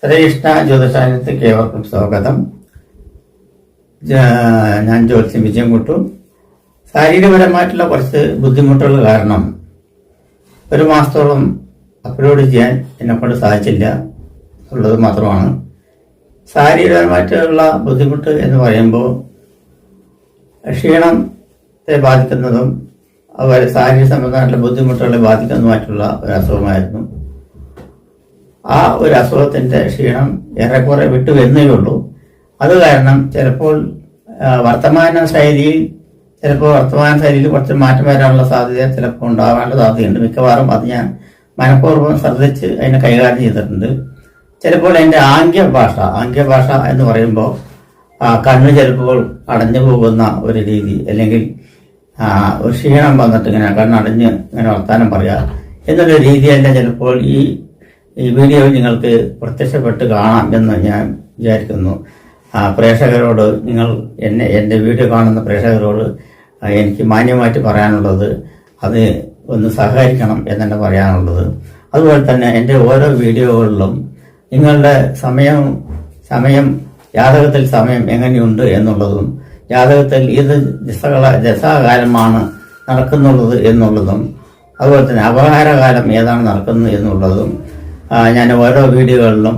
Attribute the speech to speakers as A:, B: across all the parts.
A: ശ്രീകൃഷ്ണ ജ്യോതിഷാലയത്തിലേക്ക് ഏവർക്കും സ്വാഗതം. ഞാൻ ജ്യോതിഷൻ വിജയൻകുട്ടു. ശാരീരികപരമായിട്ടുള്ള കുറച്ച് ബുദ്ധിമുട്ടുകൾ കാരണം ഒരു മാസത്തോളം അപ്ലോഡ് ചെയ്യാൻ എന്നെക്കൊണ്ട് സാധിച്ചില്ല ഉള്ളത് മാത്രമാണ്. ശാരീരികപരമായിട്ടുള്ള ബുദ്ധിമുട്ട് എന്ന് പറയുമ്പോൾ ക്ഷീണത്തെ ബാധിക്കുന്നതും അതുപോലെ ശാരീരിക സംബന്ധമായിട്ടുള്ള ബുദ്ധിമുട്ടുകളെ ബാധിക്കുന്നതുമായിട്ടുള്ള ഒരു അസുഖമായിരുന്നു. ആ ഒരു അസുഖത്തിന്റെ ക്ഷീണം ഏറെക്കുറെ വിട്ടു വരുന്നേ ഉള്ളൂ. അത് കാരണം ചിലപ്പോൾ വർത്തമാന ശൈലിയിൽ കുറച്ച് മാറ്റം വരാനുള്ള സാധ്യത ചിലപ്പോൾ ഉണ്ടാവാനുള്ള സാധ്യതയുണ്ട്. മിക്കവാറും അത് ഞാൻ മനഃപൂർവ്വം ശ്രദ്ധിച്ച് അതിനെ കൈകാര്യം ചെയ്തിട്ടുണ്ട്. ചിലപ്പോൾ എൻ്റെ ആംഗ്യഭാഷ എന്ന് പറയുമ്പോൾ കണ്ണ് ചിലപ്പോൾ അടഞ്ഞു പോകുന്ന ഒരു രീതി, അല്ലെങ്കിൽ ഒരു ക്ഷീണം വന്നിട്ട് ഇങ്ങനെ കണ്ണടഞ്ഞ് ഇങ്ങനെ വർത്താനം പറയുക എന്നുള്ള രീതിയല്ല ചിലപ്പോൾ ഈ വീഡിയോയിൽ നിങ്ങൾക്ക് പ്രത്യക്ഷപ്പെട്ട് കാണാം എന്ന് ഞാൻ വിചാരിക്കുന്നു. പ്രേക്ഷകരോട് എൻ്റെ വീഡിയോ കാണുന്ന പ്രേക്ഷകരോട് എനിക്ക് മാന്യമായിട്ട് പറയാനുള്ളത് അത് ഒന്ന് സഹകരിക്കണം എന്നെ പറയാനുള്ളത്. അതുപോലെ തന്നെ എൻ്റെ ഓരോ വീഡിയോകളിലും നിങ്ങളുടെ സമയം ജാതകത്തിൽ സമയം എങ്ങനെയുണ്ട് എന്നുള്ളതും ജാതകത്തിൽ ഇത് ദശാകാലമാണ് നടക്കുന്നുള്ളത് എന്നുള്ളതും അതുപോലെ തന്നെ അപഹാരകാലം ഏതാണ് നടക്കുന്നത് എന്നുള്ളതും ഞാൻ ഓരോ വീഡിയോകളിലും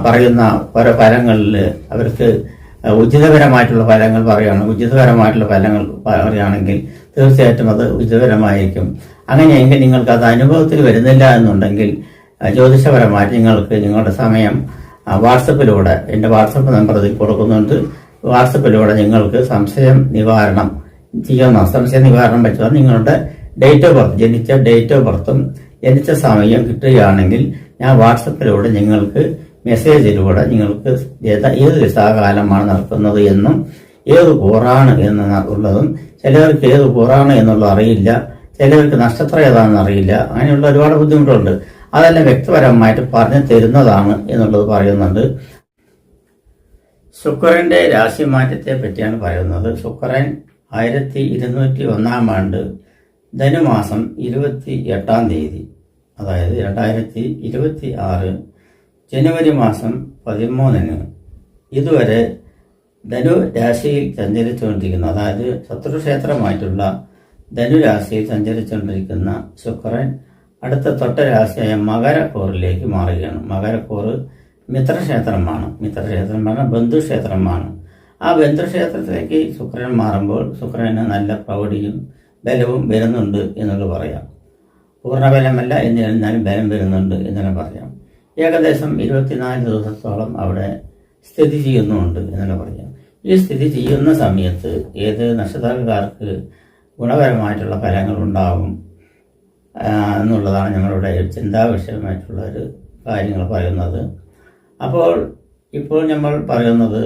A: പറയുന്ന ഓരോ ഫലങ്ങളിൽ അവർക്ക് ഉചിതപരമായിട്ടുള്ള ഫലങ്ങൾ പറയുകയാണെങ്കിൽ തീർച്ചയായിട്ടും അത് ഉചിതപരമായിരിക്കും. അങ്ങനെയെങ്കിൽ നിങ്ങൾക്ക് അത് അനുഭവത്തിൽ വരുന്നില്ല എന്നുണ്ടെങ്കിൽ ജ്യോതിഷപരമായിട്ട് നിങ്ങൾക്ക് നിങ്ങളുടെ സമയം വാട്സപ്പിലൂടെ എൻ്റെ വാട്സപ്പ് നമ്പർ ഇതിൽ കൊടുക്കുന്നുണ്ട്. വാട്സപ്പിലൂടെ നിങ്ങൾക്ക് സംശയം നിവാരണം പറ്റുക. നിങ്ങളുടെ ഡേറ്റ് ഓഫ് ബർത്ത്, ജനിച്ച ഡേറ്റ് ഓഫ് ബർത്തും ജനിച്ച സമയം കിട്ടുകയാണെങ്കിൽ ഞാൻ വാട്സപ്പിലൂടെ നിങ്ങൾക്ക് മെസ്സേജിലൂടെ നിങ്ങൾക്ക് ഏത് ദശാകാലമാണ് നടക്കുന്നത് എന്നും ഏത് കൂറാണ് എന്നുള്ളതും, ചിലവർക്ക് ഏത് കൂറാണ് എന്നുള്ളത് അറിയില്ല, ചിലവർക്ക് നക്ഷത്രം ഏതാണെന്ന് അറിയില്ല. അങ്ങനെയുള്ള ഒരുപാട് ബുദ്ധിമുട്ടുണ്ട്. അതെല്ലാം വ്യക്തിപരമായിട്ട് പറഞ്ഞു തരുന്നതാണ് എന്നുള്ളത് പറയുന്നുണ്ട്. ശുക്രന്റെ രാശിമാറ്റത്തെ പറ്റിയാണ് പറയുന്നത്. ശുക്രൻ 1201 ആണ്ട് ധനുമാസം 28 അതായത് 2026 ജനുവരി മാസം 13 ഇതുവരെ ധനു രാശിയിൽ സഞ്ചരിച്ചുകൊണ്ടിരിക്കുന്ന, അതായത് ശത്രുക്ഷേത്രമായിട്ടുള്ള ധനുരാശിയിൽ സഞ്ചരിച്ചുകൊണ്ടിരിക്കുന്ന ശുക്രൻ അടുത്ത തൊട്ട രാശിയായ മകരക്കൂറിലേക്ക് മാറുകയാണ്. മകരക്കൂറ് മിത്രക്ഷേത്രമാണ്. മിത്രക്ഷേത്രം പറഞ്ഞാൽ ബന്ധുക്ഷേത്രമാണ്. ആ ബന്ധുക്ഷേത്രത്തിലേക്ക് ശുക്രൻ മാറുമ്പോൾ ശുക്രന് നല്ല പ്രൗഢിയും ബലവും വരുന്നുണ്ട് എന്നുള്ളത് പറയാം. പൂർണ്ണബലമല്ല എന്നിരുന്നാലും ബലം വരുന്നുണ്ട് എന്നെ പറയാം. ഏകദേശം 24 ദിവസത്തോളം അവിടെ സ്ഥിതി ചെയ്യുന്നുണ്ട് എന്നെ പറയാം. ഈ സ്ഥിതി ചെയ്യുന്ന സമയത്ത് ഏത് നക്ഷത്രക്കാർക്ക് ഗുണപരമായിട്ടുള്ള ഫലങ്ങൾ ഉണ്ടാകും എന്നുള്ളതാണ് ഞങ്ങളുടെ ചിന്താവിഷയമായിട്ടുള്ള ഒരു കാര്യങ്ങൾ പറയുന്നത്. ഇപ്പോൾ നമ്മൾ പറയുന്നത്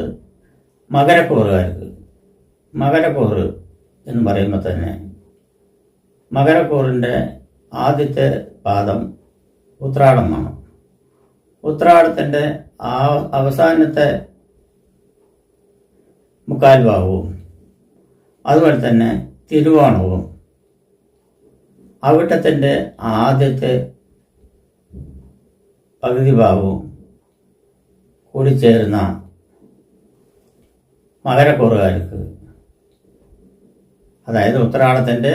A: മകരക്കൂറുകാർക്ക്. മകരക്കൂറ് എന്ന് പറയുമ്പോൾ തന്നെ മകരക്കൂറിൻ്റെ ആദ്യത്തെ പാദം ഉത്രാടമാണ്. ഉത്രാടത്തിൻ്റെ അവസാനത്തെ മുക്കാൽ ഭാഗവും അതുപോലെ തന്നെ തിരുവോണവും അവിട്ടത്തിൻ്റെ ആദ്യത്തെ പകുതി ഭാഗവും കൂടിച്ചേരുന്ന മകരക്കൂറുകാർക്ക്, അതായത് ഉത്രാടത്തിൻ്റെ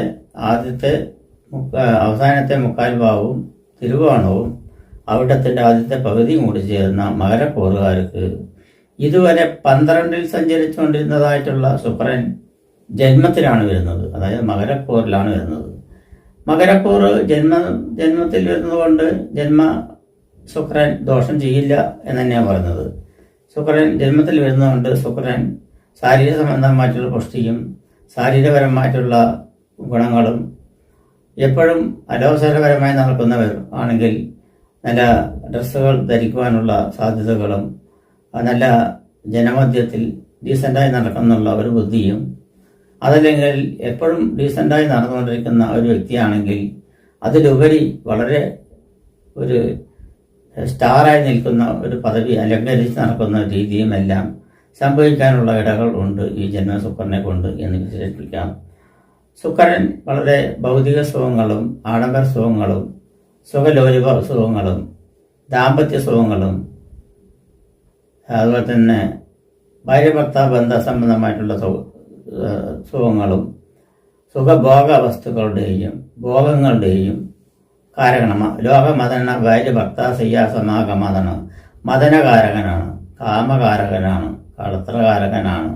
A: അവസാനത്തെ മുക്കാൽ ഭാഗവും തിരുവോണവും അവിട്ടത്തിൻ്റെ ആദ്യത്തെ പകുതിയും കൂടി ചേർന്ന മകരക്കൂറുകാർക്ക് ഇതുവരെ 12 സഞ്ചരിച്ചുകൊണ്ടിരുന്നതായിട്ടുള്ള ശുക്രൻ ജന്മത്തിലാണ് വരുന്നത്, അതായത് മകരക്കൂറിലാണ് വരുന്നത്. മകരക്കൂറ് ജന്മത്തിൽ വരുന്നത് കൊണ്ട് ശുക്രൻ ദോഷം ചെയ്യില്ല എന്ന് തന്നെയാണ് പറയുന്നത്. ശുക്രൻ ജന്മത്തിൽ വരുന്നതുകൊണ്ട് ശുക്രൻ ശാരീരിക സംബന്ധമായിട്ടുള്ള പുഷ്ടിയും ശാരീരികപരമായിട്ടുള്ള ഗുണങ്ങളും, എപ്പോഴും അലോസരപരമായി നടക്കുന്നവർ ആണെങ്കിൽ നല്ല ഡ്രസ്സുകൾ ധരിക്കുവാനുള്ള സാധ്യതകളും നല്ല ജനമധ്യത്തിൽ ഡീസൻ്റായി നടക്കുന്നുള്ള ഒരു ബുദ്ധിയും, അതല്ലെങ്കിൽ എപ്പോഴും ഡീസൻ്റായി നടന്നുകൊണ്ടിരിക്കുന്ന ഒരു വ്യക്തിയാണെങ്കിൽ അതിലുപരി വളരെ ഒരു സ്റ്റാറായി നിൽക്കുന്ന ഒരു പദവി അലങ്കരിച്ച് നടക്കുന്ന രീതിയും എല്ലാം സംഭവിക്കാനുള്ള ഇടകൾ ഉണ്ട് ഈ ജന്മശുക്രനെ കൊണ്ട് എന്ന് വിശേഷിപ്പിക്കാം. ശുക്രൻ വളരെ ഭൗതിക സുഖങ്ങളും ആഡംബര സുഖങ്ങളും സുഖലോലുപ സുഖങ്ങളും ദാമ്പത്യ സുഖങ്ങളും അതുപോലെ തന്നെ ഭാര്യ ഭർത്താവ് ബന്ധ സംബന്ധമായിട്ടുള്ള സുഖങ്ങളും സുഖഭോഗ വസ്തുക്കളുടെയും ഭോഗങ്ങളുടെയും കാരകണമാണ്. ലോകമദന ഭാര്യ ഭർത്താവ് സയ്യാസമാഗമദന മദനകാരകനാണ്, കാമകാരകനാണ്, കളത്രകാരകനാണ്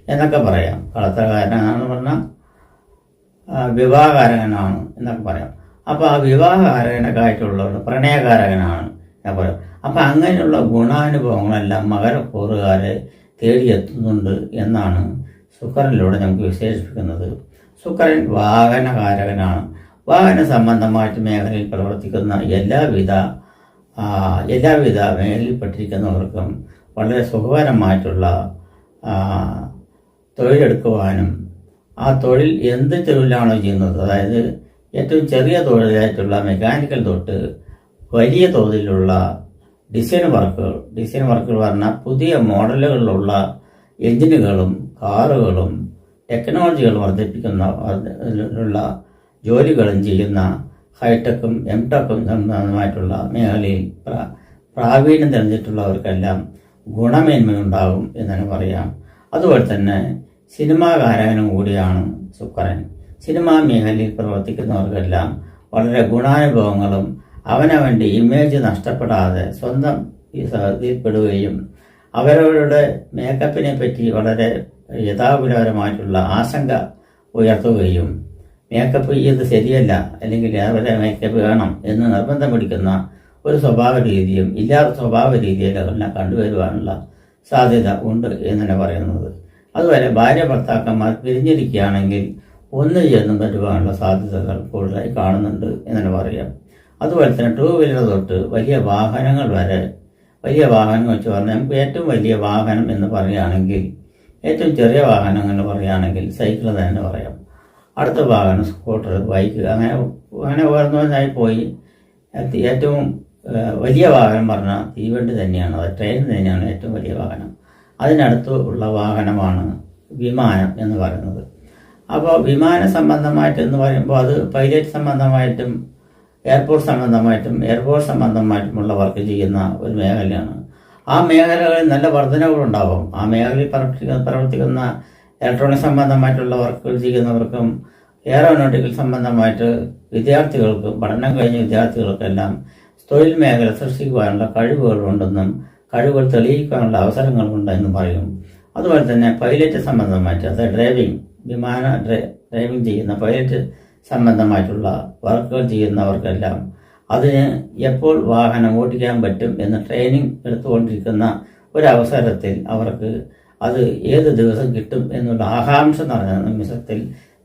A: എന്നൊക്കെ പറയാം. കളത്രകാരനാണെന്ന് പറഞ്ഞാൽ വിവാഹകാരകനാണ് എന്നൊക്കെ പറയാം. അപ്പോൾ ആ വിവാഹകാരകനൊക്കെ ആയിട്ടുള്ളത് പ്രണയകാരകനാണ് ഞാൻ പറയാം. അപ്പം അങ്ങനെയുള്ള ഗുണാനുഭവങ്ങളെല്ലാം മകരക്കൂറുകാരെ തേടിയെത്തുന്നുണ്ട് എന്നാണ് ശുക്രനിലൂടെ നമുക്ക് വിശേഷിപ്പിക്കുന്നത്. ശുക്രൻ വാഹനകാരകനാണ്. വാഹന സംബന്ധമായിട്ട് മേഖലയിൽ പ്രവർത്തിക്കുന്ന എല്ലാവിധ മേഖലയിൽപ്പെട്ടിരിക്കുന്നവർക്കും വളരെ സുഖകരമായിട്ടുള്ള തൊഴിലെടുക്കുവാനും ആ തൊഴിൽ എന്ത് തൊഴിലാണോ ചെയ്യുന്നത്, അതായത് ഏറ്റവും ചെറിയ തൊഴിലായിട്ടുള്ള മെക്കാനിക്കൽ തൊട്ട് വലിയ തോതിലുള്ള ഡിസൈൻ വർക്കുകൾ പറഞ്ഞാൽ പുതിയ മോഡലുകളിലുള്ള എഞ്ചിനുകളും കാറുകളും ടെക്നോളജികൾ വർദ്ധിപ്പിക്കുന്ന ജോലികളും ചെയ്യുന്ന ഹൈടെക്കും എംടെക്കും സംബന്ധമായിട്ടുള്ള മേഖലയിൽ പ്രാവീണ്യം തെളിഞ്ഞിട്ടുള്ളവർക്കെല്ലാം ഗുണമേന്മയുണ്ടാകും എന്ന് പറയാം. അതുപോലെ തന്നെ സിനിമാകാരകനും കൂടിയാണ് ശുക്രൻ. സിനിമാ മേഖലയിൽ പ്രവർത്തിക്കുന്നവർക്കെല്ലാം വളരെ ഗുണാനുഭവങ്ങളും അവനവൻ്റെ ഇമേജ് നഷ്ടപ്പെടാതെ സ്വന്തം ഇതിൽപ്പെടുകയും അവരവരുടെ മേക്കപ്പിനെ പറ്റി വളരെ യഥാപുരപരമായിട്ടുള്ള ആശങ്ക ഉയർത്തുകയും മേക്കപ്പ് ഇത് ശരിയല്ല അല്ലെങ്കിൽ അവരെ മേക്കപ്പ് വേണം എന്ന് നിർബന്ധം പിടിക്കുന്ന ഒരു സ്വഭാവ രീതിയും ഇല്ലാത്ത സ്വഭാവ രീതിയിലെല്ലാം കണ്ടുവരുവാനുള്ള സാധ്യത ഉണ്ട് എന്നാണ് പറയുന്നത്. അതുപോലെ ഭാര്യ ഭർത്താക്കന്മാർ പിരിഞ്ഞിരിക്കുകയാണെങ്കിൽ ഒന്നു ചേർന്ന് വരുവാനുള്ള സാധ്യതകൾ കൂടുതലായി കാണുന്നുണ്ട് എന്നാണ് പറയാം. അതുപോലെ തന്നെ ടൂ വീലർ തൊട്ട് വലിയ വാഹനങ്ങൾ വരെ, വലിയ വാഹനം വെച്ച് പറഞ്ഞാൽ നമുക്ക് ഏറ്റവും വലിയ വാഹനം എന്ന് പറയുകയാണെങ്കിൽ, ഏറ്റവും ചെറിയ വാഹനം എന്ന് പറയുകയാണെങ്കിൽ സൈക്കിൾ തന്നെ പറയാം. അടുത്ത വാഹനം സ്കൂട്ടർ, ബൈക്ക്, അങ്ങനെ ഉയർന്നവനായി പോയി ഏറ്റവും വലിയ വാഹനം പറഞ്ഞാൽ തീവണ്ടി തന്നെയാണ്, അത് ട്രെയിൻ തന്നെയാണ് ഏറ്റവും വലിയ വാഹനം. അതിനടുത്ത് ഉള്ള വാഹനമാണ് വിമാനം എന്ന് പറയുന്നത്. അപ്പോൾ വിമാന സംബന്ധമായിട്ട് എന്ന് പറയുമ്പോൾ അത് പൈലറ്റ് സംബന്ധമായിട്ടും എയർപോർട്ട് സംബന്ധമായിട്ടുമുള്ള വർക്ക് ചെയ്യുന്ന ഒരു മേഖലയാണ്. ആ മേഖലകളിൽ നല്ല വർധനവുണ്ടാവും. ആ മേഖലയിൽ പ്രവർത്തിക്കുന്ന ഇലക്ട്രോണിക് സംബന്ധമായിട്ടുള്ള വർക്കുകൾ ചെയ്യുന്നവർക്കും എയറോനോട്ടിക്കൽ സംബന്ധമായിട്ട് വിദ്യാർത്ഥികൾക്കും പഠനം കഴിഞ്ഞ വിദ്യാർത്ഥികൾക്കെല്ലാം തൊഴിൽ മേഖല സൃഷ്ടിക്കുവാനുള്ള കഴിവുകളുണ്ടെന്നും കഴിവുകൾ തെളിയിക്കാനുള്ള അവസരങ്ങളുണ്ടെന്നും പറയും. അതുപോലെ തന്നെ പൈലറ്റ് സംബന്ധമായിട്ട്, അതായത് ഡ്രൈവിംഗ് ചെയ്യുന്ന പൈലറ്റ് സംബന്ധമായിട്ടുള്ള വർക്കുകൾ ചെയ്യുന്നവർക്കെല്ലാം അതിന് എപ്പോൾ വാഹനം ഓടിക്കാൻ പറ്റും എന്ന് ട്രെയിനിങ് എടുത്തുകൊണ്ടിരിക്കുന്ന ഒരവസരത്തിൽ അവർക്ക് അത് ഏത് ദിവസം കിട്ടും എന്നുള്ള ആകാംക്ഷ നിറഞ്ഞ നിമിഷത്തിൽ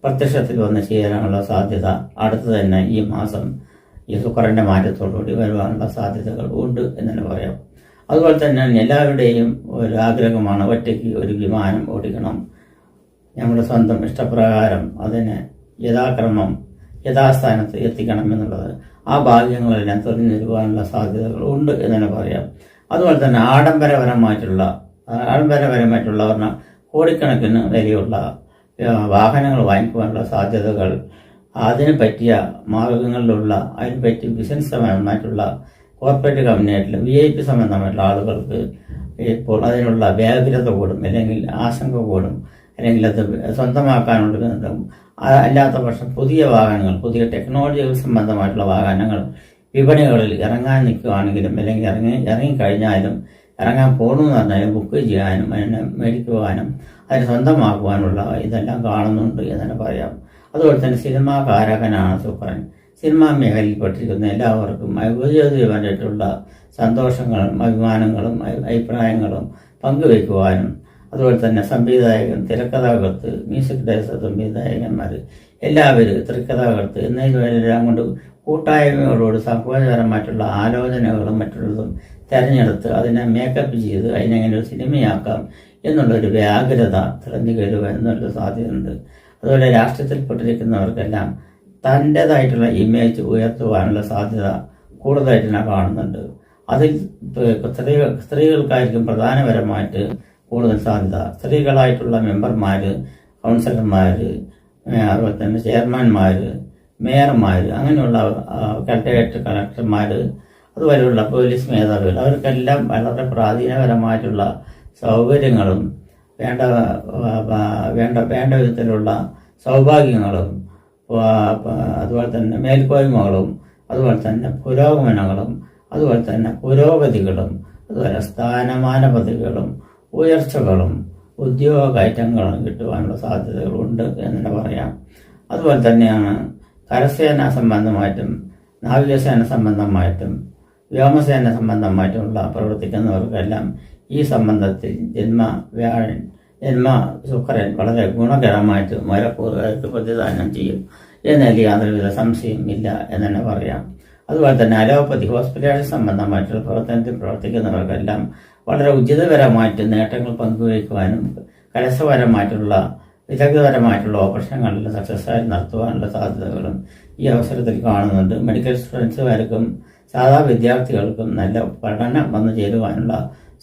A: പ്രത്യക്ഷത്തിൽ വന്ന് ചേരാനുള്ള സാധ്യത അടുത്ത് തന്നെ ഈ മാസം ഈ ശുക്രന്റെ മാറ്റത്തോടുകൂടി വരുവാനുള്ള സാധ്യതകൾ ഉണ്ട് എന്ന് പറയാം. അതുപോലെ തന്നെ എല്ലാവരുടെയും ഒരു ആഗ്രഹമാണ് ഒറ്റയ്ക്ക് ഒരു വിമാനം ഓടിക്കണം, നമ്മുടെ സ്വന്തം ഇഷ്ടപ്രകാരം അതിനെ യഥാക്രമം യഥാസ്ഥാനത്ത് എത്തിക്കണം എന്നുള്ളത്. ആ ഭാഗ്യങ്ങളെല്ലാം തെളിഞ്ഞു വരുവാനുള്ള സാധ്യതകൾ ഉണ്ട് എന്ന് പറയാം. അതുപോലെ തന്നെ ആഡംബരപരമായിട്ടുള്ള പറഞ്ഞാൽ കോടിക്കണക്കിന് വിലയുള്ള വാഹനങ്ങൾ വാങ്ങിക്കുവാനുള്ള സാധ്യതകൾ, അതിന് പറ്റിയ മാർഗങ്ങളിലുള്ള അതിന് പറ്റിയ ബിസിനസ് സംബന്ധമായിട്ടുള്ള കോർപ്പറേറ്റ് കമ്പനിയായിട്ടുള്ള VIP സംബന്ധമായിട്ടുള്ള ആളുകൾക്ക് ഇപ്പോൾ അതിനുള്ള വ്യാകുലത കൂടും, അല്ലെങ്കിൽ ആശങ്ക കൂടും, അല്ലെങ്കിൽ അത് സ്വന്തമാക്കാനുള്ള അല്ലാത്ത പക്ഷം പുതിയ വാഹനങ്ങൾ, പുതിയ ടെക്നോളജികൾ സംബന്ധമായിട്ടുള്ള വാഹനങ്ങൾ വിപണികളിൽ ഇറങ്ങാൻ നിൽക്കുകയാണെങ്കിലും അല്ലെങ്കിൽ ഇറങ്ങിക്കഴിഞ്ഞാലും ഇറങ്ങാൻ പോകണമെന്ന് പറഞ്ഞാലും ബുക്ക് ചെയ്യാനും അതിനെ മേടിക്കുവാനും അതിന് സ്വന്തമാക്കുവാനുള്ള ഇതെല്ലാം കാണുന്നുണ്ട് എന്ന് തന്നെ പറയാം. അതുപോലെ തന്നെ സിനിമാകാരകനാണ് ശുക്രൻ. സിനിമാ മേഖലയിൽപ്പെട്ടിരിക്കുന്ന എല്ലാവർക്കും ഔദ്യോഗികമായിട്ടുള്ള സന്തോഷങ്ങളും അഭിമാനങ്ങളും അഭിപ്രായങ്ങളും പങ്കുവയ്ക്കുവാനും, അതുപോലെ തന്നെ സംവിധായകൻ, തിരക്കഥാകൃത്ത്, മ്യൂസിക് ഡയറക്ടർ, സംവിധായകന്മാർ എല്ലാവരും തിരക്കഥാകൃത്ത് എന്നതിലെല്ലാം കൊണ്ട് കൂട്ടായ്മയോടുകൂടി സഹോദരപരമായിട്ടുള്ള ആലോചനകളും മറ്റുള്ളതും തിരഞ്ഞെടുത്ത് അതിനെ മേക്കപ്പ് ചെയ്ത് അതിനെങ്ങനെ ഒരു സിനിമയാക്കാം എന്നുള്ളൊരു വ്യാകുലത തെളിഞ്ഞു കയറുക എന്നുള്ള സാധ്യതയുണ്ട്. അതുപോലെ രാഷ്ട്രീയത്തിൽപ്പെട്ടിരിക്കുന്നവർക്കെല്ലാം തൻ്റേതായിട്ടുള്ള ഇമേജ് ഉയർത്തുവാനുള്ള സാധ്യത കൂടുതലായിട്ട് ഞാൻ കാണുന്നുണ്ട്. അതിൽ സ്ത്രീകൾക്കായിരിക്കും പ്രധാനപരമായിട്ട് കൂടുതൽ സാധ്യത. സ്ത്രീകളായിട്ടുള്ള മെമ്പർമാർ, കൗൺസിലർമാർ, അതുപോലെ തന്നെ ചെയർമാൻമാർ, മേയർമാർ, അങ്ങനെയുള്ള കളക്ടറേറ്റ് കളക്ടർമാർ, അതുപോലെയുള്ള പോലീസ് മേധാവികൾ അവർക്കെല്ലാം വളരെ പ്രാചീനപരമായിട്ടുള്ള സൗകര്യങ്ങളും വേണ്ട വേണ്ട വേണ്ട വിധത്തിലുള്ള സൗഭാഗ്യങ്ങളും അതുപോലെ തന്നെ മേൽക്കോയ്മകളും അതുപോലെ തന്നെ പുരോഗമനങ്ങളും അതുപോലെ തന്നെ പുരോഗതികളും അതുപോലെ സ്ഥാനമാന പദവികളും ഉയർച്ചകളും ഉദ്യോഗ കയറ്റങ്ങളും കിട്ടുവാനുള്ള സാധ്യതകളുണ്ട് എന്ന് തന്നെ പറയാം. അതുപോലെ തന്നെയാണ് കരസേന സംബന്ധമായിട്ടും നാവികസേന സംബന്ധമായിട്ടും വ്യോമസേന സംബന്ധമായിട്ടുള്ള പ്രവർത്തിക്കുന്നവർക്കെല്ലാം ഈ സംബന്ധത്തിൽ ജന്മ ശുക്രൻ വളരെ ഗുണകരമായിട്ട് മരക്കൂറുകാർക്ക് പ്രതിദാനം ചെയ്യും എന്നതിൽ യാതൊരുവിധ സംശയം ഇല്ല എന്ന് തന്നെ പറയാം. അതുപോലെ തന്നെ അലോപ്പതി ഹോസ്പിറ്റൽ സംബന്ധമായിട്ടുള്ള പ്രവർത്തനത്തിൽ പ്രവർത്തിക്കുന്നവർക്കെല്ലാം വളരെ ഉചിതപരമായിട്ട് നേട്ടങ്ങൾ പങ്കുവയ്ക്കുവാനും കലശപരമായിട്ടുള്ള വിദഗ്ധപരമായിട്ടുള്ള ഓപ്പറേഷനുകളിൽ സക്സസ്സായി നടത്തുവാനുള്ള സാധ്യതകളും ഈ അവസരത്തിൽ കാണുന്നുണ്ട്. മെഡിക്കൽ സ്റ്റുഡൻസുകാർക്കും സാധാ വിദ്യാർത്ഥികൾക്കും നല്ല പഠനം വന്നു ചേരുവാനുള്ള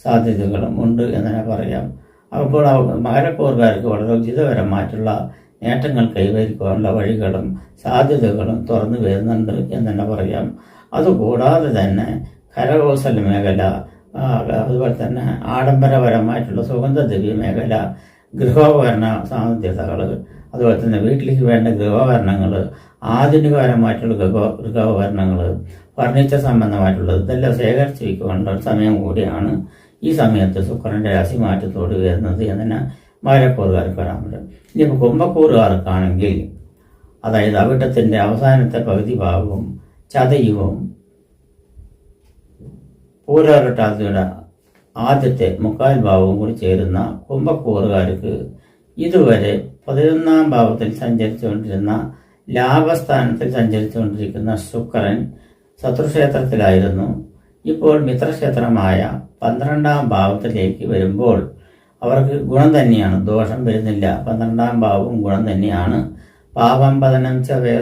A: സാധ്യതകളും ഉണ്ട് എന്ന് തന്നെ പറയാം. അപ്പോൾ മകരക്കൂറുകാർക്ക് വളരെ ഉചിതപരമായിട്ടുള്ള നേട്ടങ്ങൾ കൈവരിക്കുവാനുള്ള വഴികളും സാധ്യതകളും തുറന്നു വരുന്നുണ്ട് എന്ന് തന്നെ പറയാം. അതുകൂടാതെ തന്നെ കരകൗശല മേഖല, അതുപോലെ തന്നെ ആഡംബരപരമായിട്ടുള്ള സുഗന്ധദ്രവ്യ മേഖല, ഗൃഹോപകരണ സാധ്യതകൾ, അതുപോലെ തന്നെ വീട്ടിലേക്ക് വേണ്ട ഗൃഹോപകരണങ്ങൾ, ആധുനികപരമായിട്ടുള്ള ഗൃഹോപകരണങ്ങൾ, ഫർണിച്ചർ സംബന്ധമായിട്ടുള്ളത് ഇതെല്ലാം ശേഖരിച്ച് വയ്ക്കുവാനുള്ള സമയം കൂടിയാണ് ഈ സമയത്ത് ശുക്രന്റെ രാശിമാറ്റത്തോട് വരുന്നത് എന്നതിന് മകരക്കൂറുകാർക്ക് വരാൻ പറ്റും. ഇനിയിപ്പോൾ കുംഭക്കൂറുകാർക്കാണെങ്കിൽ അതായത് അവിട്ടത്തിന്റെ അവസാനത്തെ പകുതി ഭാഗവും ചതയവും പൂരാരട്ടാതിയുടെ ആദ്യത്തെ മുക്കാൽ ഭാവവും കൂടി ചേരുന്ന കുംഭക്കൂറുകാർക്ക് ഇതുവരെ 11ാം ഭാവത്തിൽ സഞ്ചരിച്ചുകൊണ്ടിരുന്ന ലാഭസ്ഥാനത്തിൽ സഞ്ചരിച്ചുകൊണ്ടിരിക്കുന്ന ശുക്രൻ ശത്രുക്ഷേത്രത്തിലായിരുന്നു. ഇപ്പോൾ മിത്രക്ഷേത്രമായ 12ാം ഭാവത്തിലേക്ക് വരുമ്പോൾ അവർക്ക് ഗുണം തന്നെയാണ്, ദോഷം വരുന്നില്ല. 12ാം ഭാവവും ഗുണം തന്നെയാണ്. പാപം പതനം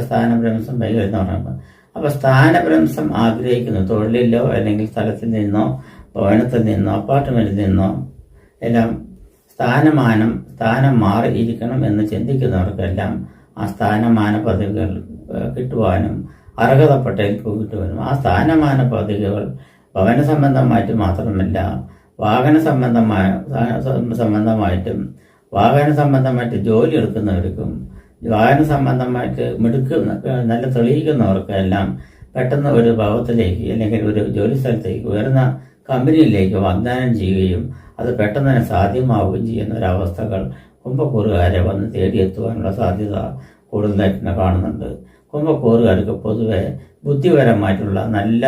A: സ്ഥാനഭ്രംശം വൈകരുന്ന് പറയുമ്പോൾ അപ്പൊ സ്ഥാനഭ്രംശം ആഗ്രഹിക്കുന്നു, തൊഴിലിലോ അല്ലെങ്കിൽ സ്ഥലത്തിൽ നിന്നോ ഭവനത്തിൽ നിന്നോ അപ്പാർട്ട്മെന്റിൽ നിന്നോ എല്ലാം സ്ഥാനം മാറിയിരിക്കണം എന്ന് ചിന്തിക്കുന്നവർക്കെല്ലാം ആ സ്ഥാനമാന പദവികൾ കിട്ടുവാനും അർഹതപ്പെട്ടവർക്ക് കിട്ടുവാനും ആ സ്ഥാനമാന പദവികൾ ഭവന സംബന്ധമായിട്ട് മാത്രമല്ല വാഹന സംബന്ധമായിട്ട് ജോലി എടുക്കുന്നവർക്കും വാഹന സംബന്ധമായിട്ട് നല്ല തെളിയിക്കുന്നവർക്കെല്ലാം പെട്ടെന്ന് ഒരു ഭാവത്തിലേക്ക് അല്ലെങ്കിൽ ഒരു ജോലി സ്ഥലത്തേക്ക് ഉയർന്ന കമ്പനിയിലേക്ക് വാഗ്ദാനം ചെയ്യുകയും അത് പെട്ടെന്ന് തന്നെ സാധ്യമാവുകയും ചെയ്യുന്ന ഒരവസ്ഥകൾ കുംഭക്കൂറുകാരെ വന്ന് തേടിയെത്തുവാനുള്ള സാധ്യത കൂടുതലായിട്ട് കാണുന്നുണ്ട്. കുംഭക്കൂറുകാർക്ക് പൊതുവെ ബുദ്ധിപരമായിട്ടുള്ള നല്ല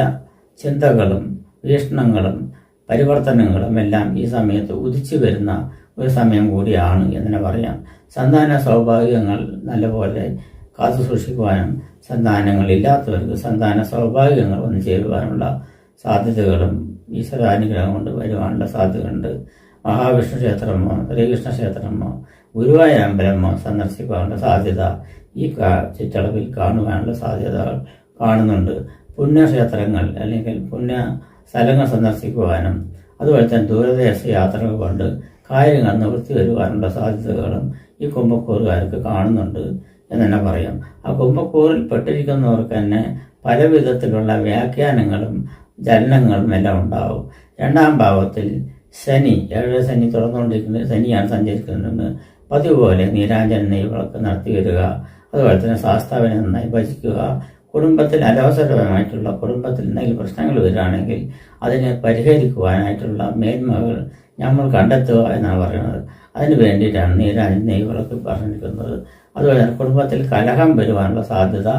A: ചിന്തകളും വീക്ഷണങ്ങളും പരിവർത്തനങ്ങളും എല്ലാം ഈ സമയത്ത് ഉദിച്ചു വരുന്ന ഒരു സമയം കൂടിയാണ് എന്ന് പറയാം. സന്താന സൗഭാഗ്യങ്ങൾ നല്ലപോലെ കാത്തു സൂക്ഷിക്കുവാനും സന്താനങ്ങളില്ലാത്തവർക്ക് സന്താന സൗഭാഗ്യങ്ങൾ വന്നു ചേരുവാനുള്ള സാധ്യതകളും ഈശ്വരാനുഗ്രഹം കൊണ്ട് വരുവാനുള്ള സാധ്യതയുണ്ട്. മഹാവിഷ്ണു ക്ഷേത്രമോ ശ്രീകൃഷ്ണ ക്ഷേത്രമോ ഗുരുവായൂർ അമ്പലമോ സന്ദർശിക്കാനുള്ള സാധ്യത ഈ ചുറ്റളവിൽ കാണുവാനുള്ള സാധ്യതകൾ കാണുന്നുണ്ട്. പുണ്യക്ഷേത്രങ്ങൾ അല്ലെങ്കിൽ പുണ്യ സ്ഥലങ്ങൾ സന്ദർശിക്കുവാനും അതുപോലെ തന്നെ ദൂരദേശ യാത്രകൾ കൊണ്ട് കാര്യങ്ങൾ നിവൃത്തി വരുവാനുള്ള സാധ്യതകളും ഈ കുംഭക്കൂറുകാർക്ക് കാണുന്നുണ്ട് എന്ന് തന്നെ പറയാം. ആ കുംഭക്കൂറിൽ പെട്ടിരിക്കുന്നവർക്ക് തന്നെ പല വിധത്തിലുള്ള വ്യാഖ്യാനങ്ങളും ചലനങ്ങളും എല്ലാം ഉണ്ടാവും. 2ാം ഭാവത്തിൽ ശനി, 7 ശനി തുറന്നുകൊണ്ടിരിക്കുന്ന ശനിയാണ് സഞ്ചരിക്കുന്നത്. പതിവ് പോലെ നീരാഞ്ജന നെയ്വിളക്ക് നടത്തി വരിക, അതുപോലെ തന്നെ ശാസ്താവിനെ നന്നായി ഭജിക്കുക. കുടുംബത്തിൽ അലോസരമായിട്ടുള്ള കുടുംബത്തിൽ എന്തെങ്കിലും പ്രശ്നങ്ങൾ വരികയാണെങ്കിൽ അതിനെ പരിഹരിക്കുവാനായിട്ടുള്ള മേന്മകൾ നമ്മൾ കണ്ടെത്തുക എന്നാണ് പറയുന്നത്. അതിന് വേണ്ടിയിട്ടാണ് നീരാഞ്ജന നെയ്വിളക്ക് പറഞ്ഞിരിക്കുന്നത്. അതുപോലെ തന്നെ കുടുംബത്തിൽ കലഹം വരുവാനുള്ള സാധ്യത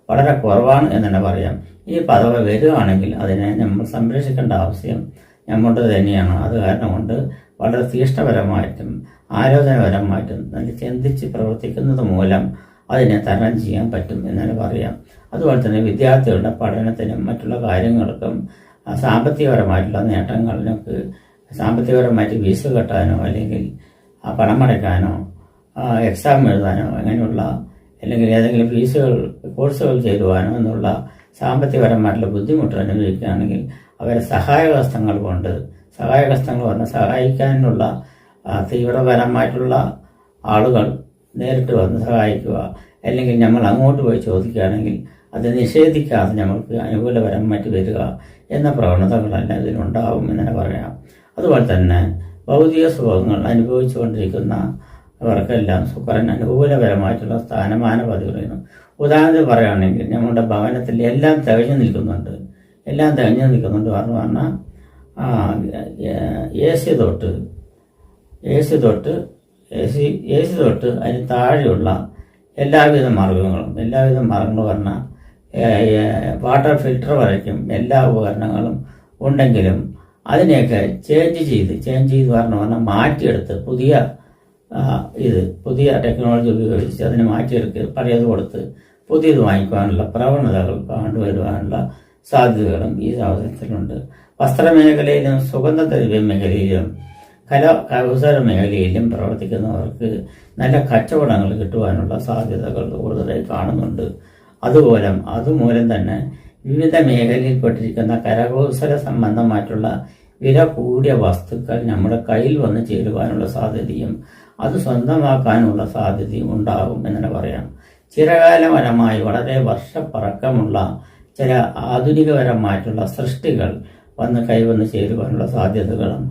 A: വളരെ കുറവാണ് എന്ന് തന്നെ പറയാം. ഈ പദവി വരികയാണെങ്കിൽ അതിനെ നമ്മൾ സംരക്ഷിക്കേണ്ട ആവശ്യം നമ്മളുടെ തന്നെയാണ്. അത് കാരണം കൊണ്ട് വളരെ തീഷ്ണപരമായിട്ടും ആലോചനപരമായിട്ടും നല്ല ചിന്തിച്ച് പ്രവർത്തിക്കുന്നത് മൂലം അതിനെ തരണം ചെയ്യാൻ പറ്റും എന്ന് പറയാം. അതുപോലെ തന്നെ വിദ്യാർത്ഥികളുടെ പഠനത്തിനും മറ്റുള്ള കാര്യങ്ങൾക്കും സാമ്പത്തികപരമായിട്ടുള്ള നേട്ടങ്ങളിനൊക്കെ സാമ്പത്തികപരമായിട്ട് ഫീസ് കെട്ടാനോ അല്ലെങ്കിൽ പണമടയ്ക്കാനോ എക്സാം എഴുതാനോ അങ്ങനെയുള്ള അല്ലെങ്കിൽ ഏതെങ്കിലും കോഴ്സുകൾ ചേരുവാനോ എന്നുള്ള സാമ്പത്തികപരമായിട്ടുള്ള ബുദ്ധിമുട്ട് അനുഭവിക്കുകയാണെങ്കിൽ അവരെ സഹായഹസ്തങ്ങൾ വന്ന് സഹായിക്കാനുള്ള തീവ്രപരമായിട്ടുള്ള ആളുകൾ നേരിട്ട് വന്ന് സഹായിക്കുക, അല്ലെങ്കിൽ നമ്മൾ അങ്ങോട്ട് പോയി ചോദിക്കുകയാണെങ്കിൽ അത് നിഷേധിക്കാതെ നമുക്ക് അനുകൂലപരം മറ്റ് വരിക എന്ന പ്രവണതകളെല്ലാം ഇതിലുണ്ടാവും എന്ന് പറയാം. അതുപോലെ തന്നെ ഭൗതിക സുഖങ്ങൾ അനുഭവിച്ചുകൊണ്ടിരിക്കുന്ന അവർക്കെല്ലാം ശുക്രൻ അനുകൂലപരമായിട്ടുള്ള സ്ഥാനമാന പദവികളാണ്. ഉദാഹരണത്തിന് പറയുകയാണെങ്കിൽ നമ്മുടെ ഭവനത്തിൽ എല്ലാം തികഞ്ഞു നിൽക്കുന്നുണ്ട്. പറഞ്ഞു പറഞ്ഞാൽ എ സി തൊട്ട് അതിന് താഴെയുള്ള എല്ലാവിധ മാർഗങ്ങളും പറഞ്ഞാൽ വാട്ടർ ഫിൽട്ടർ വരയ്ക്കും എല്ലാ ഉപകരണങ്ങളും ഉണ്ടെങ്കിലും അതിനെയൊക്കെ ചേഞ്ച് ചെയ്ത് പറഞ്ഞാൽ മാറ്റിയെടുത്ത് പുതിയ ടെക്നോളജി ഉപയോഗിച്ച് അതിനെ മാറ്റിയെടുത്ത് പഴയത് കൊടുത്ത് പുതിയത് വാങ്ങിക്കുവാനുള്ള പ്രവണതകൾ കണ്ടുവരുവാനുള്ള സാധ്യതകളും ഈ അവസരത്തിലുണ്ട്. വസ്ത്രമേഖലയിലും സുഗന്ധദ്രവ്യ മേഖലയിലും കൗശല മേഖലയിലും പ്രവർത്തിക്കുന്നവർക്ക് നല്ല കച്ചവടങ്ങൾ കിട്ടുവാനുള്ള സാധ്യതകൾ കൂടുതലായി കാണുന്നുണ്ട്. അതുമൂലം തന്നെ വിവിധ മേഖലയിൽപ്പെട്ടിരിക്കുന്ന കരകൗശല സംബന്ധമായിട്ടുള്ള വില കൂടിയ വസ്തുക്കൾ നമ്മുടെ കയ്യിൽ വന്ന് ചേരുവാനുള്ള സാധ്യതയും അത് സ്വന്തമാക്കാനുള്ള സാധ്യതയും ഉണ്ടാകും എന്ന് പറയാം. ചിരകാലപരമായി വളരെ വർഷപ്പഴക്കമുള്ള ചില ആധുനികപരമായിട്ടുള്ള സൃഷ്ടികൾ കൈവന്ന് ചേരുവാനുള്ള സാധ്യതകളും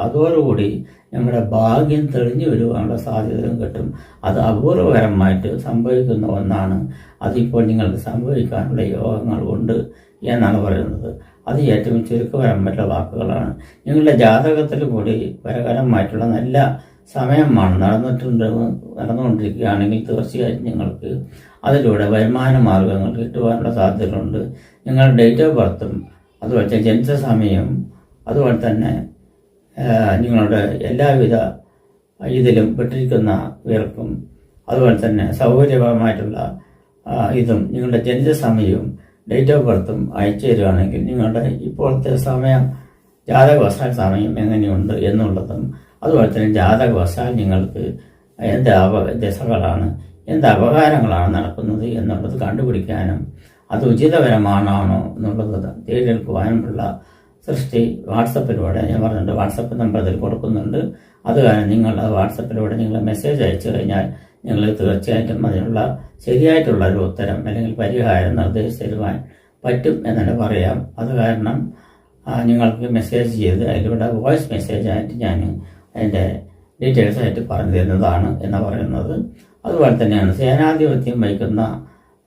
A: അതോടുകൂടി നമ്മുടെ ഭാഗ്യം തെളിഞ്ഞു വരുവാനുള്ള സാധ്യതകളും കിട്ടും. അത് അപൂർവകരമായിട്ട് സംഭവിക്കുന്ന ഒന്നാണ്. അതിപ്പോൾ നിങ്ങൾക്ക് സംഭവിക്കാനുള്ള യോഗങ്ങൾ ഉണ്ട് എന്നാണ് പറയുന്നത്. അത് ഏറ്റവും ചുരുക്കപരമായിട്ടുള്ള വാക്കുകളാണ്. നിങ്ങളുടെ ജാതകത്തിൽ കൂടി പരകരമായിട്ടുള്ള നല്ല സമയമാണ് നടന്നുകൊണ്ടിരിക്കുകയാണെങ്കിൽ തീർച്ചയായും നിങ്ങൾക്ക് അതിലൂടെ വരുമാന മാർഗങ്ങൾ കിട്ടുവാനുള്ള സാധ്യതകളുണ്ട്. നിങ്ങളുടെ ഡേറ്റ് ഓഫ് ബർത്തും അതുപോലെ ജനിച്ച സമയം അതുപോലെ തന്നെ നിങ്ങളുടെ എല്ലാവിധ ഇതിലും പെട്ടിരിക്കുന്നവർക്കും അതുപോലെ തന്നെ സൗകര്യപരമായിട്ടുള്ള നിങ്ങളുടെ ജനിച്ച സമയവും ഡേറ്റ് ഓഫ് ബർത്തും അയച്ചു തരികയാണെങ്കിൽ നിങ്ങളുടെ ഇപ്പോഴത്തെ ജാതകവശാൽ സമയം എങ്ങനെയുണ്ട് എന്നുള്ളതും അതുപോലെ തന്നെ ജാതകവശാൽ നിങ്ങൾക്ക് ദശകളാണ് എന്ത് അപകാരങ്ങളാണ് നടക്കുന്നത് എന്നുള്ളത് കണ്ടുപിടിക്കാനും അത് ഉചിതപരമാണോ എന്നുള്ളത് തേടിയെടുക്കുവാനുമുള്ള സൃഷ്ടി വാട്സപ്പിലൂടെ ഞാൻ പറഞ്ഞിട്ടുണ്ട്. വാട്സപ്പ് നമ്പർ അതിൽ കൊടുക്കുന്നുണ്ട്. അത് കാരണം നിങ്ങൾ വാട്സപ്പിലൂടെ നിങ്ങൾ മെസ്സേജ് അയച്ചു കഴിഞ്ഞാൽ നിങ്ങൾ തീർച്ചയായിട്ടും അതിനുള്ള ശരിയായിട്ടുള്ള ഒരു ഉത്തരം അല്ലെങ്കിൽ പരിഹാരം നിർദ്ദേശിച്ചു തരുവാൻ പറ്റും എന്നെ പറയാം. അത് കാരണം നിങ്ങൾക്ക് മെസ്സേജ് ചെയ്ത് അതിലൂടെ വോയിസ് മെസ്സേജ് ആയിട്ട് ഞാൻ അതിൻ്റെ ഡീറ്റെയിൽസ് ആയിട്ട് പറഞ്ഞു തരുന്നതാണ് എന്ന് പറയുന്നത്. അതുപോലെ തന്നെയാണ് സേനാധിപത്യം വഹിക്കുന്ന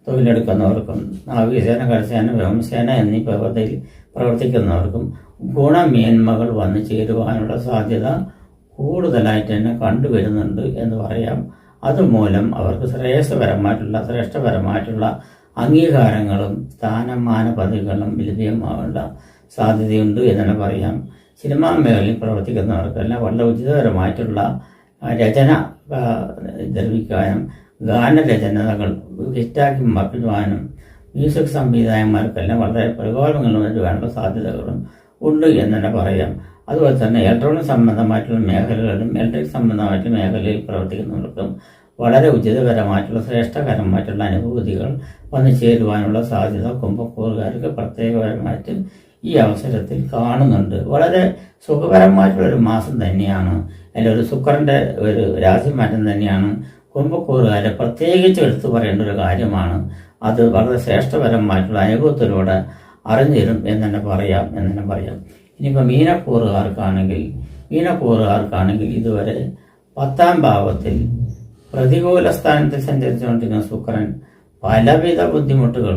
A: തൊഴിലെടുക്കുന്നവർക്കും നാവികസേന, കരസേന, വ്യോമസേന എന്നീ പദവിയിൽ പ്രവർത്തിക്കുന്നവർക്കും ഗുണമേന്മകൾ വന്നു ചേരുവാനുള്ള സാധ്യത കൂടുതലായിട്ട് തന്നെ കണ്ടുവരുന്നുണ്ട് എന്ന് പറയാം. അതുമൂലം അവർക്ക് ശ്രേഷ്ഠപരമായിട്ടുള്ള അംഗീകാരങ്ങളും സ്ഥാനമാന പദവികളും ലഭ്യമാവേണ്ട സാധ്യതയുണ്ട് എന്ന് പറയാം. സിനിമാ മേഖലയിൽ പ്രവർത്തിക്കുന്നവർക്കെല്ലാം വളരെ ഉചിതപരമായിട്ടുള്ള രചന ദ്രവിക്കാനും ഗാനരചനകൾ ഹിറ്റാക്കി മാറ്റുവാനും മ്യൂസിക് സംവിധായകന്മാർക്കെല്ലാം വളരെ പ്രകോപനങ്ങൾ വരുവാനുള്ള സാധ്യതകളും ഉണ്ട് എന്ന് തന്നെ പറയാം. അതുപോലെ തന്നെ ഇലക്ട്രോണിക് സംബന്ധമായിട്ടുള്ള മേഖലകളിലും ഇലക്ട്രിക് സംബന്ധമായിട്ടുള്ള മേഖലയിൽ പ്രവർത്തിക്കുന്നവർക്കും വളരെ ഉചിതപരമായിട്ടുള്ള ശ്രേഷ്ഠകരമായിട്ടുള്ള അനുഭൂതികൾ വന്നു ചേരുവാനുള്ള സാധ്യത കുംഭക്കൂറുകാർക്ക് പ്രത്യേകപരമായിട്ട് ഈ അവസരത്തിൽ കാണുന്നുണ്ട്. വളരെ സുഖകരമായിട്ടുള്ളൊരു മാസം തന്നെയാണ്, അല്ലെങ്കിൽ ഒരു ശുക്രന്റെ ഒരു രാശിമാറ്റം തന്നെയാണ് കുംഭക്കൂറുകാരെ പ്രത്യേകിച്ച് എടുത്തു പറയേണ്ട ഒരു കാര്യമാണ്. അത് വളരെ ശ്രേഷ്ഠപരമായിട്ടുള്ള അനുഭവത്തിലൂടെ അറിഞ്ഞു തരും എന്ന് തന്നെ പറയാം. ഇനിയിപ്പോൾ മീനക്കൂറുകാർക്കാണെങ്കിൽ ഇതുവരെ 10ാം ഭാവത്തിൽ പ്രതികൂല സ്ഥാനത്തിൽ സഞ്ചരിച്ചുകൊണ്ടിരിക്കുന്ന ശുക്രൻ പലവിധ ബുദ്ധിമുട്ടുകൾ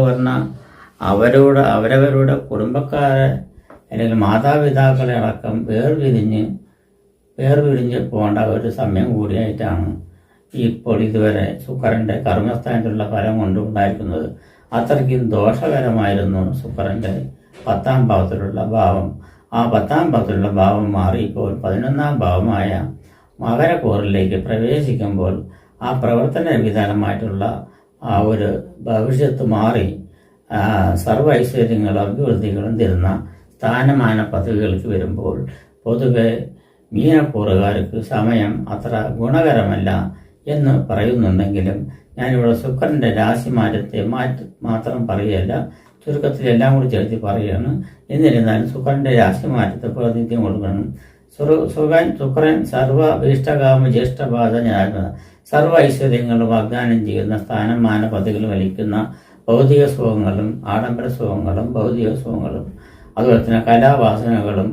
A: പറഞ്ഞാൽ അവരവരുടെ കുടുംബക്കാരെ അല്ലെങ്കിൽ മാതാപിതാക്കളെ അടക്കം വേർപിരിഞ്ഞ് പോകേണ്ട ഒരു സമയം കൂടിയായിട്ടാണ് ഇപ്പോൾ ഇതുവരെ ശുക്രന്റെ കർമ്മസ്ഥാനത്തുള്ള ഫലം കൊണ്ടുണ്ടായിരിക്കുന്നത്. അത്രയ്ക്കും ദോഷകരമായിരുന്നു ശുക്രന്റെ 10ാം ഭാവത്തിലുള്ള ഭാവം. ആ 10ാം ഭാവത്തിലുള്ള ഭാവം മാറി ഇപ്പോൾ 11ാം ഭാവമായ മകരക്കൂറിലേക്ക് പ്രവേശിക്കുമ്പോൾ ആ പ്രവർത്തന വിധാനമായിട്ടുള്ള ആ ഒരു ഭവിഷ്യത്ത് മാറി സർവ്വ ഐശ്വര്യങ്ങളും അഭിവൃദ്ധികളും തരുന്ന സ്ഥാനമാന പദവികൾക്ക് വരുമ്പോൾ പൊതുവെ മീനക്കൂറുകാർക്ക് സമയം അത്ര ഗുണകരമല്ല എന്ന് പറയുന്നുണ്ടെങ്കിലും ഞാനിവിടെ ശുക്രന്റെ രാശിമാറ്റത്തെ മാത്രം പറയുകയല്ല, ചുരുക്കത്തിൽ എല്ലാം കൂടി ചേർത്ത് പറയുകയാണ്. എന്നിരുന്നാലും ശുക്രന്റെ രാശിമാറ്റത്തെ പ്രാതിനിധ്യം കൊടുക്കണം. ശുക്രൻ സർവ ഇഷ്ടകാമ ജ്യേഷ്ഠപാത സർവ്വ ഐശ്വര്യങ്ങളും വാഗ്ദാനം ചെയ്യുന്ന സ്ഥാനമാന പദവികൾ വലിക്കുന്ന ഭൗതിക സുഖങ്ങളും ആഡംബര സുഖങ്ങളും ഭൗതിക സുഖങ്ങളും അതുപോലെ തന്നെ കലാവാസനകളും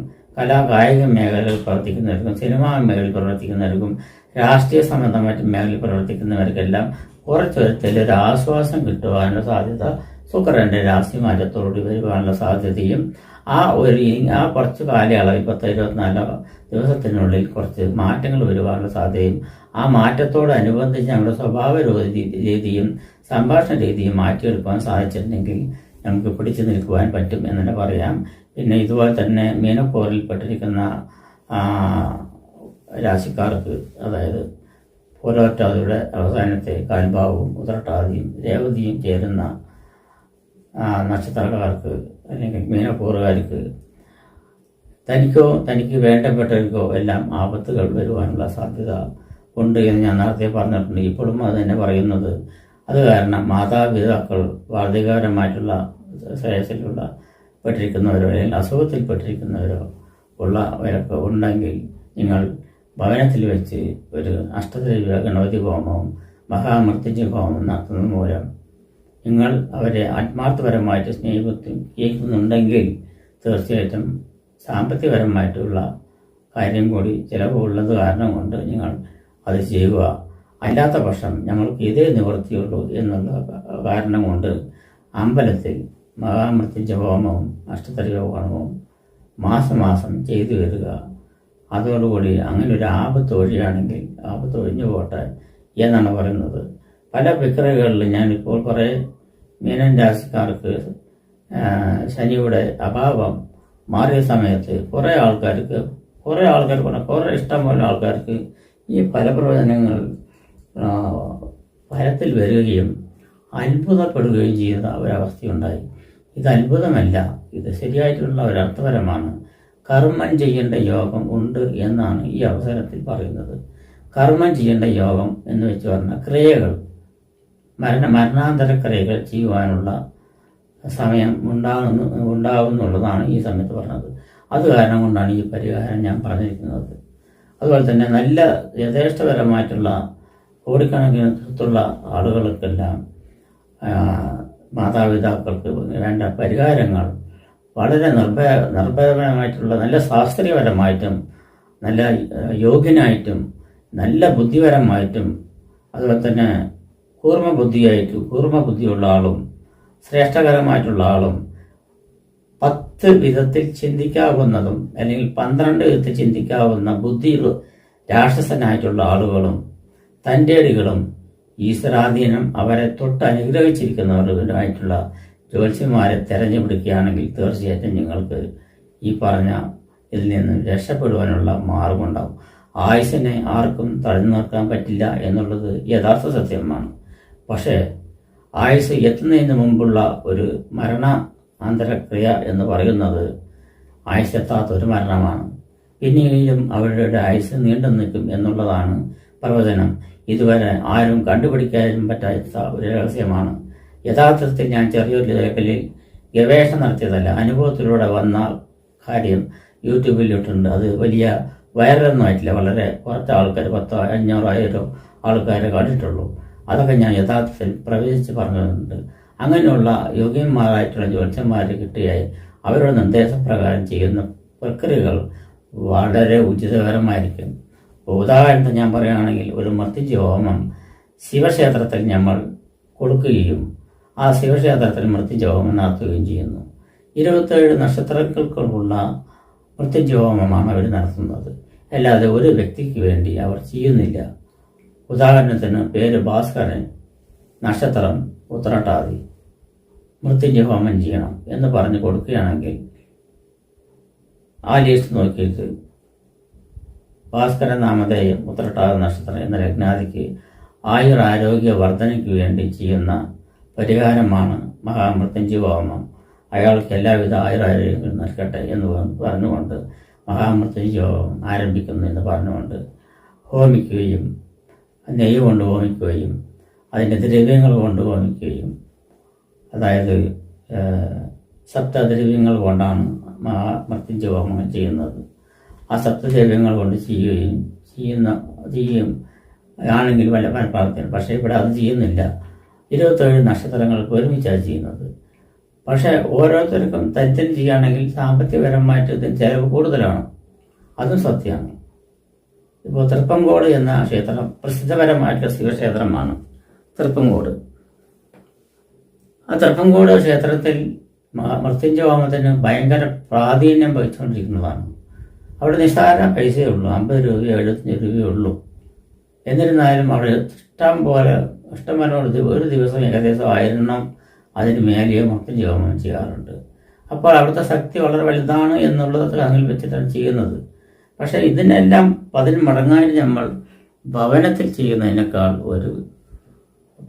A: കായിക മേഖലയിൽ പ്രവർത്തിക്കുന്നവർക്കും സിനിമാ മേഖലയിൽ പ്രവർത്തിക്കുന്നവർക്കും രാഷ്ട്രീയ സംബന്ധമായിട്ട് മേഖലയിൽ പ്രവർത്തിക്കുന്നവർക്കെല്ലാം കുറച്ചൊരുത്തിൽ ഒരു ആശ്വാസം കിട്ടുവാനുള്ള സാധ്യത ശുക്രന്റെ രാശിമാറ്റത്തോടുകൂടി വരുവാനുള്ള സാധ്യതയും ആ കുറച്ച് കാലയളവ് 10-24 ദിവസത്തിനുള്ളിൽ കുറച്ച് മാറ്റങ്ങൾ വരുവാനുള്ള സാധ്യതയും ആ മാറ്റത്തോടനുബന്ധിച്ച് നമ്മുടെ സ്വഭാവ രീതിയും സംഭാഷണ രീതിയും മാറ്റിയെടുക്കുവാൻ സാധിച്ചിട്ടുണ്ടെങ്കിൽ നമുക്ക് പിടിച്ചു നിൽക്കുവാൻ പറ്റും എന്ന് തന്നെ പറയാം. പിന്നെ ഇതുപോലെ തന്നെ മീനപ്പോറിൽപ്പെട്ടിരിക്കുന്ന രാശിക്കാർക്ക്, അതായത് പൂരോറ്റാതിയുടെ അവസാനത്തെ കാൽഭാവവും ഉത്രട്ടാതിയും രേവതിയും ചേരുന്ന നക്ഷത്രക്കാർക്ക് അല്ലെങ്കിൽ മീനപ്പൂറുകാർക്ക് തനിക്ക് വേണ്ടപ്പെട്ടവർക്കോ എല്ലാം ആപത്തുകൾ വരുവാനുള്ള സാധ്യത ഉണ്ട് എന്ന് ഞാൻ നേരത്തെ പറഞ്ഞിട്ടുണ്ട്. ഇപ്പോഴും അത് തന്നെ പറയുന്നത്. അത് കാരണം മാതാപിതാക്കൾ വാർദ്ധകാരമായിട്ടുള്ള ശ്രേയസിലുള്ള പെട്ടിരിക്കുന്നവരോ അല്ലെങ്കിൽ അസുഖത്തിൽപ്പെട്ടിരിക്കുന്നവരോ ഉള്ളവരൊക്കെ ഉണ്ടെങ്കിൽ നിങ്ങൾ ഭവനത്തിൽ വെച്ച് ഒരു അഷ്ടദ്രവ്യ ഗണപതി ഹോമവും മഹാമൃത്യുഞ്ജയ ഹോമവും നടത്തുന്നത് മൂലം നിങ്ങൾ അവരെ ആത്മാർത്ഥപരമായിട്ട് സ്നേഹിക്കുന്നുണ്ടെങ്കിൽ തീർച്ചയായിട്ടും സാമ്പത്തികപരമായിട്ടുള്ള കാര്യം കൂടി ചിലവുള്ളത് കാരണം കൊണ്ട് നിങ്ങൾ അത് ചെയ്യുക. അല്ലാത്ത പക്ഷം ഞങ്ങൾക്ക് ഇതേ നിവൃത്തിയുള്ളൂ എന്നുള്ള കാരണം കൊണ്ട് അമ്പലത്തിൽ മഹാമൃത്യുഞ്ജയ ഹോമവും അഷ്ടദ്രവ്യ ഹോമവും മാസം ചെയ്തു വരിക. അതോടുകൂടി അങ്ങനെ ഒരു ആപത്ത് ഒഴിയാണെങ്കിൽ ആപത്ത് ഒഴിഞ്ഞു പോട്ടെ എന്നാണ് പറയുന്നത്. പല വിക്രയകളിൽ ഞാനിപ്പോൾ കുറേ മീനൻ രാശിക്കാർക്ക് ശനിയുടെ അഭാവം മാറിയ സമയത്ത് കുറേ ഇഷ്ടംപോലെ ആൾക്കാർക്ക് ഈ ഫലപ്രവചനങ്ങൾ ഫലത്തിൽ വരികയും അത്ഭുതപ്പെടുകയും ചെയ്യുന്ന ഒരവസ്ഥയുണ്ടായി. ഇത് അത്ഭുതമല്ല, ഇത് ശരിയായിട്ടുള്ള ഒരർത്ഥപരമാണ്. കർമ്മം ചെയ്യേണ്ട യോഗം ഉണ്ട് എന്നാണ് ഈ അവസരത്തിൽ പറയുന്നത്. കർമ്മം ചെയ്യേണ്ട യോഗം എന്ന് വെച്ച് പറഞ്ഞാൽ ക്രിയകൾ, മരണാന്തര ക്രിയകൾ ചെയ്യുവാനുള്ള സമയം ഉണ്ടാകുന്നുള്ളതാണ് ഈ സമയത്ത് പറഞ്ഞത്. അത് കാരണം കൊണ്ടാണ് ഈ പരിഹാരം ഞാൻ പറഞ്ഞിരിക്കുന്നത്. അതുപോലെ തന്നെ നല്ല യഥേഷ്ടപരമായിട്ടുള്ള കോടിക്കണക്കിനുള്ള ആളുകൾക്കെല്ലാം മാതാപിതാക്കൾക്ക് വേണ്ട പരിഹാരങ്ങൾ വളരെ നിർഭയപരമായിട്ടുള്ള നല്ല ശാസ്ത്രീയപരമായിട്ടും നല്ല യോഗ്യനായിട്ടും നല്ല ബുദ്ധിപരമായിട്ടും അതുപോലെ തന്നെ കൂർമ്മ ബുദ്ധിയുള്ള ആളും ശ്രേഷ്ഠകരമായിട്ടുള്ള ആളും 10 വിധത്തിൽ ചിന്തിക്കാവുന്നതും അല്ലെങ്കിൽ 12 വിധത്തിൽ ചിന്തിക്കാവുന്ന ബുദ്ധി രാക്ഷസനായിട്ടുള്ള ആളുകളും തൻ്റെടികളും ഈശ്വരാധീനം അവരെ തൊട്ട് അനുഗ്രഹിച്ചിരിക്കുന്നവരുമായിട്ടുള്ള ജ്യോത്സ്യന്മാരെ തിരഞ്ഞെടുക്കുകയാണെങ്കിൽ തീർച്ചയായിട്ടും നിങ്ങൾക്ക് ഈ പറഞ്ഞ ഇതിൽ നിന്ന് രക്ഷപ്പെടുവാനുള്ള മാർഗമുണ്ടാവും. ആയുസ്സിനെ ആർക്കും തടഞ്ഞു നിർത്താൻ പറ്റില്ല എന്നുള്ളത് യഥാർത്ഥ സത്യമാണ്. പക്ഷേ ആയുസ് എത്തുന്നതിന് മുമ്പുള്ള ഒരു മരണാന്തരക്രിയ എന്ന് പറയുന്നത് ആയുസ്സെത്താത്തൊരു മരണമാണ്. പിന്നീടും അവരുടെ ആയുസ് നീണ്ടു നിൽക്കും എന്നുള്ളതാണ് പ്രവചനം. ഇതുവരെ ആരും കണ്ടുപിടിക്കാനും പറ്റാത്ത ഒരു രഹസ്യമാണ്. യഥാർത്ഥത്തിൽ ഞാൻ ചെറിയൊരു ലേഖലിൽ ഗവേഷണം നടത്തിയതല്ല, അനുഭവത്തിലൂടെ വന്ന കാര്യം യൂട്യൂബിലിട്ടുണ്ട്. അത് വലിയ വൈറലൊന്നും ആയിട്ടില്ല, വളരെ കുറച്ച് ആൾക്കാർ 500-1000 ആൾക്കാരെ കണ്ടിട്ടുള്ളൂ. അതൊക്കെ ഞാൻ യഥാർത്ഥത്തിൽ പ്രവചിച്ച് പറഞ്ഞിട്ടുണ്ട്. അങ്ങനെയുള്ള യോഗ്യന്മാരായിട്ടുള്ള ജ്യോത്സ്യന്മാരെ കിട്ടിയായി അവരുടെ നിർദ്ദേശപ്രകാരം ചെയ്യുന്ന പ്രക്രിയകൾ വളരെ ഉചിതകരമായിരിക്കും. ഉദാഹരണത്തിന് ഞാൻ പറയുകയാണെങ്കിൽ ഒരു മൃത്യുഞ്ജയ ഹോമം ശിവക്ഷേത്രത്തിൽ നമ്മൾ കൊടുക്കുകയും ആ ശിവക്ഷേത്രത്തിൽ മൃത്യുഞ്ജയ ഹോമം നടത്തുകയും ചെയ്യുന്നു. 27 നക്ഷത്രങ്ങൾക്കുള്ള മൃത്യുഞ്ജയ ഹോമമാണ് അവർ നടത്തുന്നത്. അല്ലാതെ ഒരു വ്യക്തിക്ക് വേണ്ടി അവർ ചെയ്യുന്നില്ല. ഉദാഹരണത്തിന് പേര് ഭാസ്കരൻ, നക്ഷത്രം ഉത്രട്ടാതി, മൃത്യുഞ്ജയ ഹോമം ചെയ്യണം എന്ന് പറഞ്ഞു കൊടുക്കുകയാണെങ്കിൽ ആ ലിസ്റ്റ് നോക്കിയിട്ട് ഭാസ്കരൻ നാമധേയം ഉത്രട്ടാതി നക്ഷത്രം എന്ന ലഗ്നാദിക്ക് ആരോഗ്യ വർധനയ്ക്ക് വേണ്ടി ചെയ്യുന്ന പരിഹാരമാണ് മഹാമൃത്യുഞ്ജയ ഹോമം. അയാൾക്ക് എല്ലാവിധ ആയുരാരോഗ്യങ്ങളും നൽകട്ടെ എന്ന് പറഞ്ഞുകൊണ്ട് മഹാമൃത്യുഞ്ജയ ഹോമം ആരംഭിക്കുന്നു എന്ന് പറഞ്ഞുകൊണ്ട് ഹോമിക്കുകയും നെയ്യ് കൊണ്ട് ഹോമിക്കുകയും അതിൻ്റെ ദ്രവ്യങ്ങൾ കൊണ്ട് ഹോമിക്കുകയും, അതായത് സപ്തദ്രവ്യങ്ങൾ കൊണ്ടാണ് മഹാമൃത്യുഞ്ജയ ഹോമം ചെയ്യുന്നത്. ആ സപ്തദ്രവ്യങ്ങൾ കൊണ്ട് ചെയ്യും ആണെങ്കിൽ വല്ല ഫലപ്രാപ്തിയാണ്. പക്ഷേ ഇവിടെ അത് ചെയ്യുന്നില്ല. 27 നക്ഷത്രങ്ങൾക്ക് ഒരുമിച്ചാണ് ചെയ്യുന്നത്. പക്ഷേ ഓരോരുത്തർക്കും തനിത്തനി ചെയ്യുകയാണെങ്കിൽ സാമ്പത്തികപരമായിട്ട് ഇതിന് ചിലവ് കൂടുതലാണ്. അതും സത്യമാണ്. ഇപ്പോൾ തൃപ്പങ്കോട് എന്ന ക്ഷേത്രം പ്രസിദ്ധപരമായിട്ടുള്ള ശിവക്ഷേത്രമാണ് തൃപ്പങ്കോട്. ആ തൃപ്പങ്കോട് ക്ഷേത്രത്തിൽ മൃത്യുഞ്ജയഹോമത്തിന് ഭയങ്കര പ്രാധാന്യം വഹിച്ചുകൊണ്ടിരിക്കുന്നതാണ്. അവിടെ നിസ്സാര പൈസയേ ഉള്ളൂ, 50 രൂപയോ 75 രൂപയേ ഉള്ളൂ. എന്നിരുന്നാലും അവിടെ ഇഷ്ടംപോലെ ഒരു ദിവസം ഏകദേശം 1000 അതിന് മേലെയോ മൃത്യുഞ്ജയഹോമം ചെയ്യാറുണ്ട്. അപ്പോൾ അവിടുത്തെ ശക്തി വളരെ വലുതാണ് എന്നുള്ളത് കണ്ണിൽ വെച്ചിട്ടാണ് ചെയ്യുന്നത്. പക്ഷേ ഇതിനെല്ലാം 10 മടങ്ങായിട്ട് നമ്മൾ ഭവനത്തിൽ ചെയ്യുന്നതിനേക്കാൾ ഒരു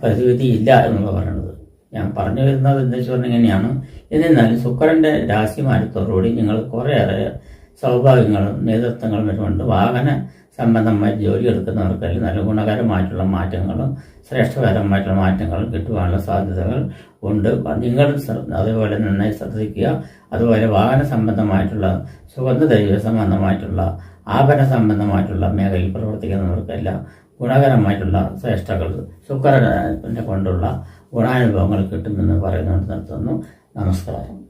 A: പരിമിതി ഇല്ല എന്നുള്ള പറയുന്നത്. ഞാൻ പറഞ്ഞു വരുന്നത് എന്താ വെച്ചാൽ ഇങ്ങനെയാണ്. എന്നിരുന്നാലും ശുക്രൻ്റെ രാശിമാറ്റത്തോടുകൂടി നിങ്ങൾ കുറേയേറെ സൗഭാഗ്യങ്ങളും നേതൃത്വങ്ങളും വരുന്നുണ്ട്. വാഹന സംബന്ധമായി ജോലി എടുക്കുന്നവർക്കെല്ലാം നല്ല ഗുണകരമായിട്ടുള്ള മാറ്റങ്ങളും ശ്രേഷ്ഠകരമായിട്ടുള്ള മാറ്റങ്ങളും കിട്ടുവാനുള്ള സാധ്യതകൾ ഉണ്ട്. നിങ്ങൾ അതുപോലെ നന്നായി ശ്രദ്ധിക്കുക. അതുപോലെ വാഹന സംബന്ധമായിട്ടുള്ള സുഗന്ധദ്രവ്യ സംബന്ധമായിട്ടുള്ള ആഭരണ സംബന്ധമായിട്ടുള്ള മേഖലയിൽ പ്രവർത്തിക്കുന്നവർക്കെല്ലാം ഗുണകരമായിട്ടുള്ള ശ്രേഷ്ഠകൾ ശുക്രനെ കൊണ്ടുള്ള ഗുണാനുഭവങ്ങൾ കിട്ടുമെന്ന് പറയുന്നത് നിർത്തുന്നു. നമസ്കാരം.